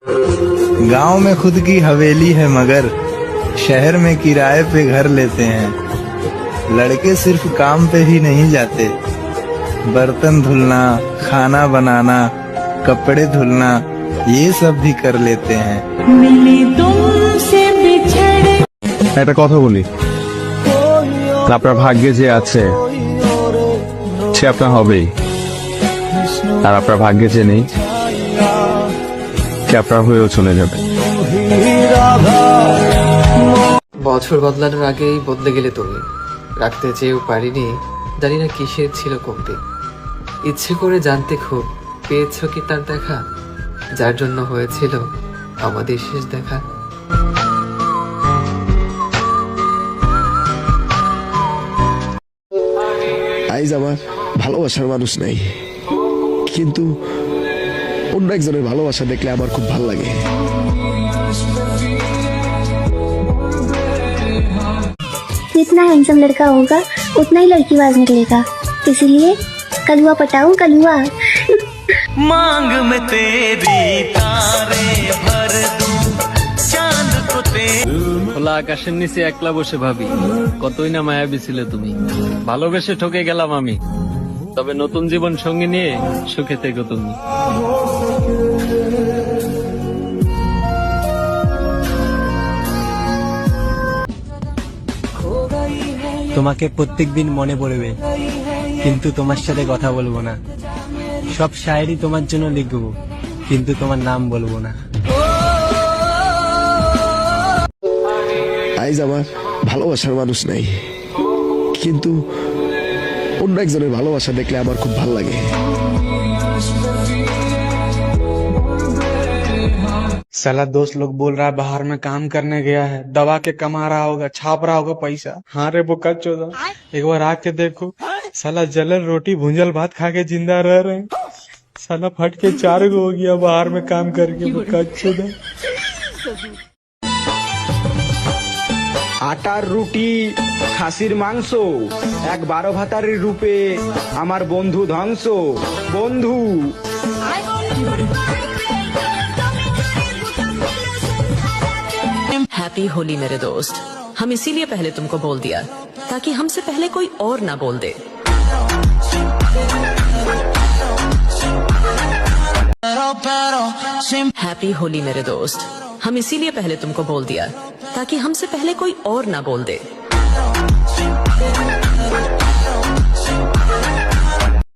गांव में खुद की हवेली है मगर शहर में किराए पे घर लेते हैं। लड़के सिर्फ काम पे ही नहीं जाते, बर्तन धुलना, खाना बनाना, कपड़े धुलना ये सब भी कर लेते हैं। একটা কথা বলি, আপনার ভাগ্যে যে আছে সে আপনার হবেই, আর আপনার ভাগ্যে যে নেই সে আপনার হয়েও চলে যাবে। বছর বদলানোর আগেই বদলে গেলে তুমি। রাখতে চেয়েও পারিনি, জানি না কিসের ছিল কমতি। ইচ্ছে করে জানতে খুব পেয়েছ কি তার দেখা, যার জন্য হয়েছিল আমাদের শেষ দেখা। আইজ আমার ভালোবাসার মানুষ নাই, কিন্তু অন্য একজনের ভালোবাসা দেখলে আমার খুব ভালো লাগে। जितना हैंडसम लड़का होगा उतना ही लड़की बाज निकलेगा, इसीलिए कलुआ पटाऊं कलुआ। मांग में तेरी तारे भर दूं, चांद को খোলা আকাশের নিচে একলা বসে ভাবি কতই না মায়াবী ছিলে তুমি। ভালোবেসে ঠকে গেলাম আমি, তবে নতুন জীবন সঙ্গী নিয়ে সুখে থেকো তুমি। তোমাকে প্রত্যেকদিন মনে পড়বে, কিন্তু তোমার সাথে কথা বলবো না। সব শায়েরি তোমার জন্য লিখবো, কিন্তু তোমার নাম বলবো না। আইজ আমার ভালোবাসার মানুষ নাই, কিন্তু অন্য একজনের ভালোবাসা দেখলে আমার খুব ভালো লাগে। साला दोस्त लोग बोल रहा है बाहर में काम करने गया है, दबा के कमा रहा होगा, छाप रहा होगा पैसा। हाँ रे बुक्का चोदा, एक बार आके देखो, साला जलन रोटी भुंजल भात खा के जिंदा रह रहे हैं। साला फट के 4 गो हो गया बाहर में काम करके बुक्का चोदा। আটার রুটি, খাসির মাংস, এক 12 ভাতারের রূপে আমার বন্ধু ধ্বংস। বন্ধু हैप्पी होली मेरे दोस्त। हम इसीलिए पहले तुमको बोल दिया ताकि हमसे पहले कोई और ना बोल दे। हैप्पी होली मेरे दोस्त। हम इसीलिए पहले तुमको बोल दिया ताकि हमसे पहले कोई और ना बोल दे।